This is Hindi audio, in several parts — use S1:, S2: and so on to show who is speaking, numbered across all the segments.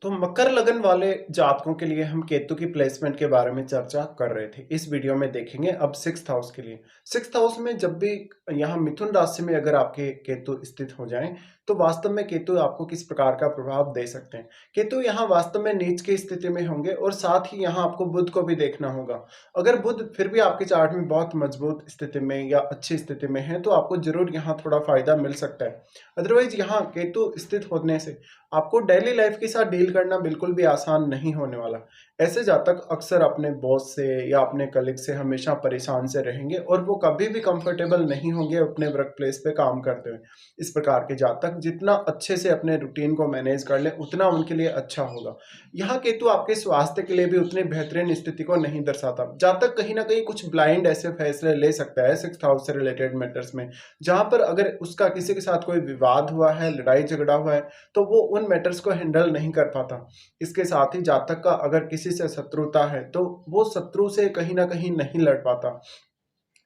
S1: तो मकर लगन वाले जातकों के लिए हम केतु की प्लेसमेंट के बारे में चर्चा कर रहे थे। इस वीडियो में देखेंगे अब सिक्स्थ हाउस के लिए। सिक्स्थ हाउस में जब भी यहाँ मिथुन राशि में अगर आपके केतु स्थित हो जाएं, तो वास्तव में केतु आपको किस प्रकार का प्रभाव दे सकते हैं। केतु यहाँ वास्तव में नीच की स्थिति में होंगे और साथ ही यहाँ आपको बुध को भी देखना होगा। अगर बुध फिर भी आपके चार्ट में बहुत मजबूत स्थिति में या अच्छी स्थिति में है, तो आपको जरूर यहाँ थोड़ा फायदा मिल सकता है। अदरवाइज यहाँ केतु स्थित होने से आपको डेली लाइफ के साथ डील करना बिल्कुल भी आसान नहीं होने वाला। ऐसे जातक अक्सर अपने बॉस से या अपने कलीग से हमेशा परेशान से रहेंगे और वो कभी भी कंफर्टेबल नहीं होंगे अपने वर्क प्लेस पे काम करते हुए। इस प्रकार के जातक जितना अच्छे से अपने रूटीन को मैनेज कर ले उतना उनके लिए अच्छा होगा। यहाँ केतु आपके स्वास्थ्य के लिए भी उतनी बेहतरीन स्थिति को नहीं दर्शाता। जातक कहीं ना कहीं कुछ ब्लाइंड ऐसे फैसले ले सकता है सिक्स्थ हाउस से रिलेटेड मैटर्स में, जहां पर अगर उसका किसी के साथ कोई विवाद हुआ है, लड़ाई झगड़ा हुआ है, तो वो उन मैटर्स को हैंडल नहीं कर पाता। इसके साथ ही जातक का अगर किसी से शत्रुता है, तो वो शत्रु से कहीं न कहीं नहीं लड़ पाता।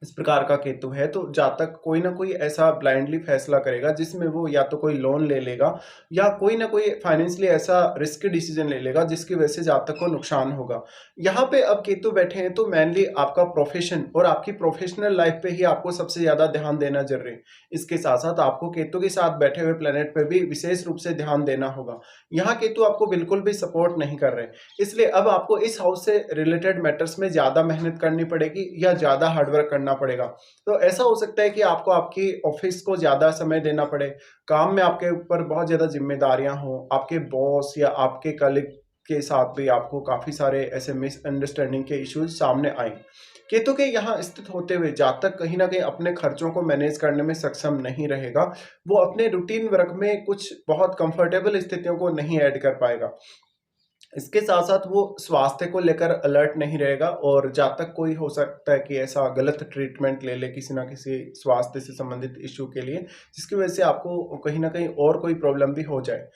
S1: इस प्रकार का केतु है, तो जातक कोई ना कोई ऐसा ब्लाइंडली फैसला करेगा जिसमें वो या तो कोई लोन ले लेगा या कोई ना कोई फाइनेंशियली ऐसा रिस्की डिसीजन ले लेगा जिसकी वजह से जातक को नुकसान होगा। यहाँ पे अब केतु बैठे हैं तो मेनली आपका प्रोफेशन और आपकी प्रोफेशनल लाइफ पे ही आपको सबसे ज्यादा ध्यान देना जरूरी है। इसके साथ साथ आपको केतु के साथ बैठे हुए प्लेनेट पे भी विशेष रूप से ध्यान देना होगा। यहाँ केतु आपको बिल्कुल भी सपोर्ट नहीं कर रहे, इसलिए अब आपको इस हाउस से रिलेटेड मैटर्स में ज्यादा मेहनत करनी पड़ेगी या ज्यादा हार्डवर्क करना पड़ेगा। तो ऐसा हो सकता है कि आपको आपकी ऑफिस को ज्यादा समय देना पड़े, काम में आपके ऊपर बहुत ज्यादा जिम्मेदारियां हो, आपके बॉस या आपके कलीग के साथ भी आपको काफी सारे ऐसे मिसअंडरस्टैंडिंग के इश्यूज सामने आए। केतु के यहाँ स्थित होते हुए जातक कहीं ना कहीं अपने खर्चों को मैनेज करने में सक्षम नहीं रहेगा। वो अपने रूटीन वर्क में कुछ बहुत कंफर्टेबल स्थितियों को नहीं ऐड कर पाएगा। इसके साथ साथ वो स्वास्थ्य को लेकर अलर्ट नहीं रहेगा और जातक कोई हो सकता है कि ऐसा गलत ट्रीटमेंट ले ले किसी ना किसी स्वास्थ्य से संबंधित इश्यू के लिए, जिसकी वजह से आपको कहीं ना कहीं और कोई प्रॉब्लम भी हो जाए।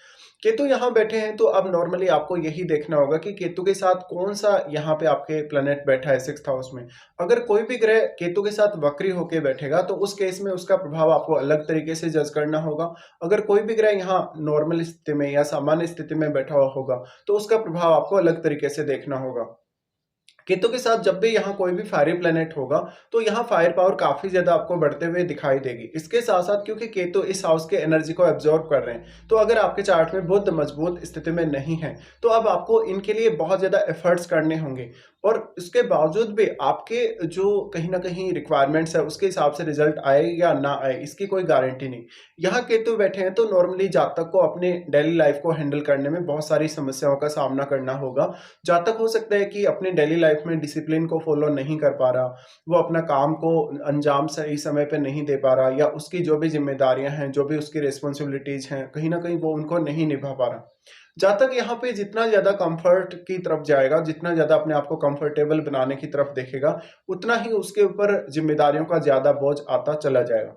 S1: केतु यहाँ बैठे हैं तो अब नॉर्मली आपको यही देखना होगा कि केतु के साथ कौन सा यहाँ पे आपके प्लेनेट बैठा है सिक्स्थ हाउस में। अगर कोई भी ग्रह केतु के साथ वक्री होके बैठेगा तो उस केस में उसका प्रभाव आपको अलग तरीके से जज करना होगा। अगर कोई भी ग्रह यहाँ नॉर्मल स्थिति में या सामान्य स्थिति में बैठा हुआ होगा, तो उसका प्रभाव आपको अलग तरीके से देखना होगा। केतु के साथ जब भी यहाँ कोई भी फायरी प्लेनेट होगा, तो यहाँ फायर पावर काफी ज्यादा आपको बढ़ते हुए दिखाई देगी। इसके साथ साथ क्योंकि केतु इस हाउस के एनर्जी को एब्जॉर्ब कर रहे हैं, तो अगर आपके चार्ट में बुध मजबूत स्थिति में नहीं है, तो अब आपको इनके लिए बहुत ज्यादा एफर्ट्स करने होंगे और इसके बावजूद भी आपके जो कहीं ना कहीं रिक्वायरमेंट्स है उसके हिसाब से रिजल्ट आए या ना आए, इसकी कोई गारंटी नहीं। यहाँ केतु बैठे हैं तो नॉर्मली जातक को अपने डेली लाइफ को हैंडल करने में बहुत सारी समस्याओं का सामना करना होगा। जातक हो सकता है कि अपनी डेली लाइफ में डिसिप्लिन को फॉलो नहीं कर पा रहा, वो अपना काम को अंजाम सही समय पे नहीं दे पा रहा, या उसकी जो भी जिम्मेदारियां हैं, जो भी उसकी रिस्पॉन्सिबिलिटीज हैं, कहीं ना कहीं वो उनको नहीं निभा पा रहा। जातक यहाँ पे जितना ज्यादा कंफर्ट की तरफ जाएगा, जितना ज्यादा अपने आप को कंफर्टेबल बनाने की तरफ देखेगा, उतना ही उसके ऊपर जिम्मेदारियों का ज्यादा बोझ आता चला जाएगा।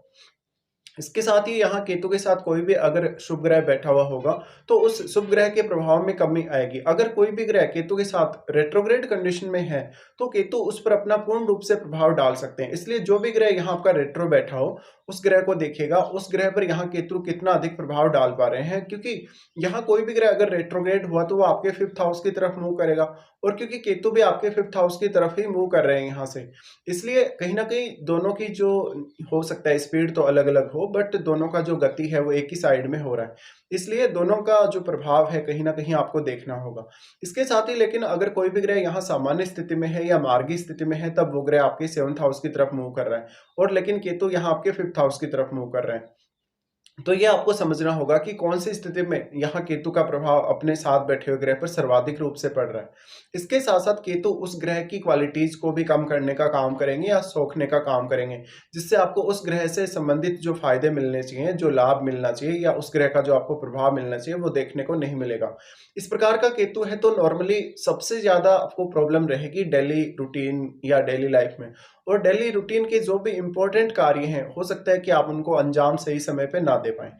S1: इसके साथ ही यहाँ केतु के साथ कोई भी अगर शुभ ग्रह बैठा हुआ होगा, तो उस शुभ ग्रह के प्रभाव में कमी आएगी। अगर कोई भी ग्रह केतु के साथ रेट्रोग्रेड कंडीशन में है, तो केतु उस पर अपना पूर्ण रूप से प्रभाव डाल सकते हैं। इसलिए जो भी ग्रह यहाँ आपका रेट्रो बैठा हो, उस ग्रह को देखेगा उस ग्रह पर यहाँ केतु कितना अधिक प्रभाव डाल पा रहे हैं, क्योंकि यहाँ कोई भी ग्रह अगर रेट्रोग्रेड हुआ तो वो आपके फिफ्थ हाउस की तरफ मूव करेगा, और क्योंकि केतु भी आपके फिफ्थ हाउस की तरफ ही मूव कर रहे हैं यहाँ से, इसलिए कहीं ना कहीं दोनों की जो हो सकता है स्पीड तो अलग अलग हो, बट दोनों का जो गति है वो एक ही साइड में हो रहा है। इसलिए दोनों का जो प्रभाव है कहीं ना कहीं आपको देखना होगा। इसके साथ ही लेकिन अगर कोई भी ग्रह यहाँ सामान्य स्थिति में है या मार्गी स्थिति में है, तब वो ग्रह आपके सेवंथ हाउस की तरफ मूव कर रहा है, और लेकिन केतु यहाँ आपके फिफ्थ हाउस की तरफ मूव कर रहे हैं। तो ये आपको समझना होगा कि कौन सी स्थिति में यहाँ केतु का प्रभाव अपने साथ बैठे हुए ग्रह पर सर्वाधिक रूप से पड़ रहा है। इसके साथ साथ केतु उस ग्रह की क्वालिटीज को भी कम करने का काम करेंगे या सोखने का काम करेंगे, जिससे आपको उस ग्रह से संबंधित जो फायदे मिलने चाहिए, जो लाभ मिलना चाहिए, या उस ग्रह का जो आपको प्रभाव मिलना चाहिए, वो देखने को नहीं मिलेगा। इस प्रकार का केतु है तो नॉर्मली सबसे ज्यादा आपको प्रॉब्लम रहेगी डेली रूटीन या डेली लाइफ में। और डेली रूटीन के जो भी इंपॉर्टेंट कार्य हैं, हो सकता है कि आप उनको अंजाम सही समय पे ना दे पाएँ।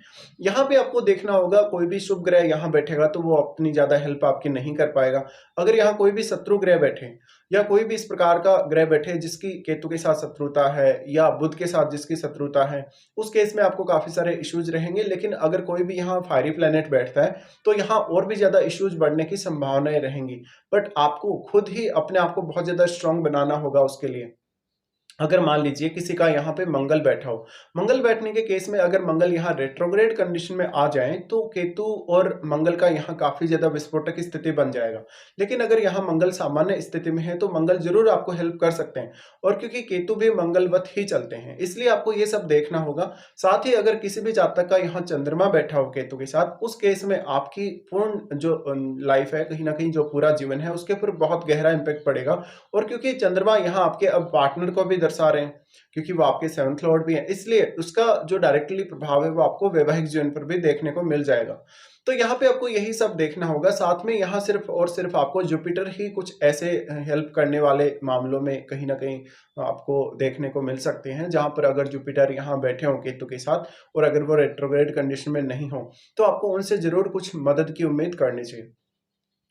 S1: यहाँ पे आपको देखना होगा, कोई भी शुभ ग्रह यहाँ बैठेगा तो वो अपनी ज़्यादा हेल्प आपकी नहीं कर पाएगा। अगर यहाँ कोई भी शत्रु ग्रह बैठे या कोई भी इस प्रकार का ग्रह बैठे जिसकी केतु के साथ शत्रुता है या बुध के साथ जिसकी शत्रुता है, उस केस में आपको काफ़ी सारे इश्यूज़ रहेंगे। लेकिन अगर कोई भी यहाँ फायरी प्लैनेट बैठता है, तो यहाँ और भी ज़्यादा इश्यूज़ बढ़ने की संभावनाएँ रहेंगी। बट आपको खुद ही अपने आप को बहुत ज़्यादा स्ट्रॉन्ग बनाना होगा उसके लिए। अगर मान लीजिए किसी का यहाँ पे मंगल बैठा हो, मंगल बैठने के केस में अगर मंगल यहाँ रेट्रोग्रेड कंडीशन में आ जाए तो केतु और मंगल का यहाँ काफ़ी ज़्यादा विस्फोटक स्थिति बन जाएगा। लेकिन अगर यहाँ मंगल सामान्य स्थिति में है तो मंगल ज़रूर आपको हेल्प कर सकते हैं, और क्योंकि केतु भी मंगलवत ही चलते हैं, इसलिए आपको ये सब देखना होगा। साथ ही अगर किसी भी जातक का यहाँ चंद्रमा बैठा हो केतु के साथ, उस केस में आपकी पूर्ण जो लाइफ है, कहीं न कहीं जो पूरा जीवन है, उसके ऊपर बहुत गहरा इम्पैक्ट पड़ेगा। और क्योंकि चंद्रमा यहाँ आपके अब पार्टनर को भी दर्शा रहे हैं, क्योंकि वो आपके 7th लॉर्ड भी हैं, इसलिए उसका जो डायरेक्टली प्रभाव है वो आपको वैवाहिक जीवन पर भी देखने को मिल जाएगा। तो यहाँ पे आपको यही सब देखना होगा। साथ में यहाँ सिर्फ और सिर्फ आपको जुपिटर ही कुछ ऐसे हेल्प करने वाले मामलों में कहीं न कहीं आपको देखने को मिल सकते हैं, जहाँ पर अगर जुपिटर यहाँ बैठे हों केतु के साथ और अगर वो रेट्रोग्रेड कंडीशन में नहीं हो, तो आपको उनसे ज़रूर कुछ मदद की उम्मीद करनी चाहिए।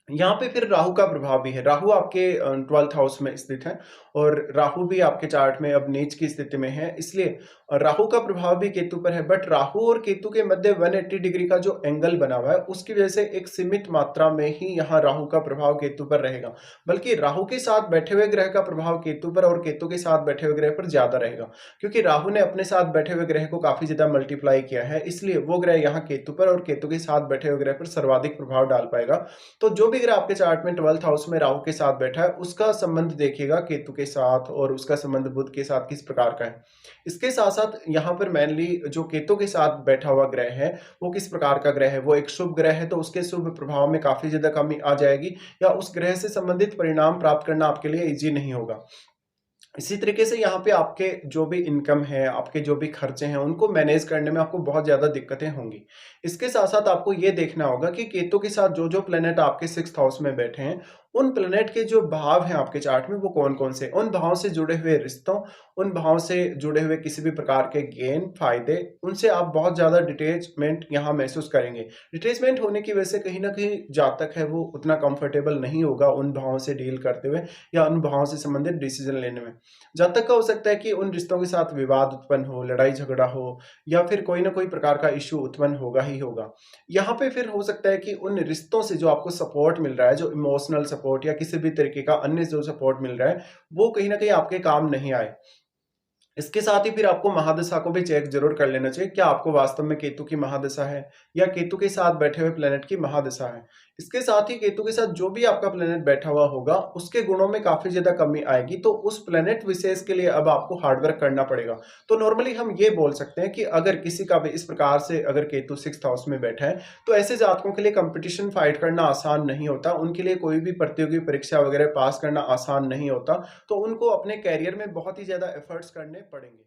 S1: यहाँ पे फिर राहु का प्रभाव भी है। राहु आपके 12th हाउस में स्थित है और राहु भी आपके चार्ट में अब नीच की स्थिति में है, इसलिए राहु का प्रभाव भी केतु पर है। बट राहु और केतु के मध्य 180 डिग्री का जो एंगल बना हुआ है, उसकी वजह से एक सीमित मात्रा में ही यहाँ राहु का प्रभाव केतु पर रहेगा। बल्कि राहु के साथ बैठे हुए ग्रह का प्रभाव केतु पर और केतु के साथ बैठे हुए ग्रह पर ज्यादा रहेगा, क्योंकि राहु ने अपने साथ बैठे हुए ग्रह को काफी ज्यादा मल्टीप्लाई किया है, इसलिए वो ग्रह यहाँ केतु पर और केतु के साथ बैठे हुए ग्रह पर सर्वाधिक प्रभाव डाल पाएगा। तो जो भी ग्रह आपके चार्ट में 12th हाउस में राहु के साथ बैठा है, उसका संबंध देखिएगा केतु के साथ और उसका संबंध बुध के साथ किस प्रकार का है। इसके साथ साथ यहाँ पर मेनली जो केतु के साथ बैठा हुआ ग्रह है, वो किस प्रकार का ग्रह है, वो एक शुभ ग्रह है, तो उसके शुभ प्रभाव में काफी ज्यादा कमी आ जाएगी या उस ग्रह से संबंधित परिणाम प्राप्त करना आपके लिए इजी नहीं होगा। इसी तरीके से यहाँ पे आपके जो भी इनकम है, आपके जो भी खर्चे हैं, उनको मैनेज करने में आपको बहुत ज़्यादा दिक्कतें होंगी। इसके साथ-साथ आपको ये देखना होगा कि केतु के साथ जो-जो प्लैनेट आपके 6th हाउस में बैठे हैं, उन प्लैनेट के जो भाव हैं आपके चार्ट में, वो कौन-कौन से हैं। उन भावों से जुड़े हुए रिश्तों, उन भावों से जुड़े हुए किसी भी प्रकार के गेन, फ़ायदे, उनसे आप बहुत ज़्यादा डिटैचमेंट यहाँ महसूस करेंगे। डिटैचमेंट होने की वजह से कहीं न कहीं जातक है, वो उतना कंफर्टेबल नहीं होगा उन भावों से डील करते हुए या उन भावों से संबंधित डिसीज़न लेने में। जब तक का हो सकता है कि उन रिश्तों के साथ विवाद उत्पन्न हो, लड़ाई झगड़ा हो या फिर कोई ना कोई प्रकार का इश्यू उत्पन्न होगा ही होगा। यहाँ पे फिर हो सकता है कि उन रिश्तों से जो आपको सपोर्ट मिल रहा है, जो इमोशनल सपोर्ट या किसी भी तरीके का अन्य जो सपोर्ट मिल रहा है, वो कहीं न कहीं आपके काम नहीं आए। इसके साथ ही फिर आपको महादशा को भी चेक ज़रूर कर लेना चाहिए, क्या आपको वास्तव में केतु की महादशा है या केतु के साथ बैठे हुए प्लैनेट की महादशा है। इसके साथ ही केतु के साथ जो भी आपका प्लैनेट बैठा हुआ होगा, उसके गुणों में काफ़ी ज़्यादा कमी आएगी, तो उस प्लैनेट विशेष के लिए अब आपको हार्ड वर्क करना पड़ेगा। तो नॉर्मली हम ये बोल सकते हैं कि अगर किसी का भी इस प्रकार से अगर केतु 6th हाउस में बैठा है, तो ऐसे जातकों के लिए कॉम्पिटिशन फाइट करना आसान नहीं होता, उनके लिए कोई भी प्रतियोगी परीक्षा वगैरह पास करना आसान नहीं होता, तो उनको अपने करियर में बहुत ही ज़्यादा एफर्ट्स करने पड़ेंगे।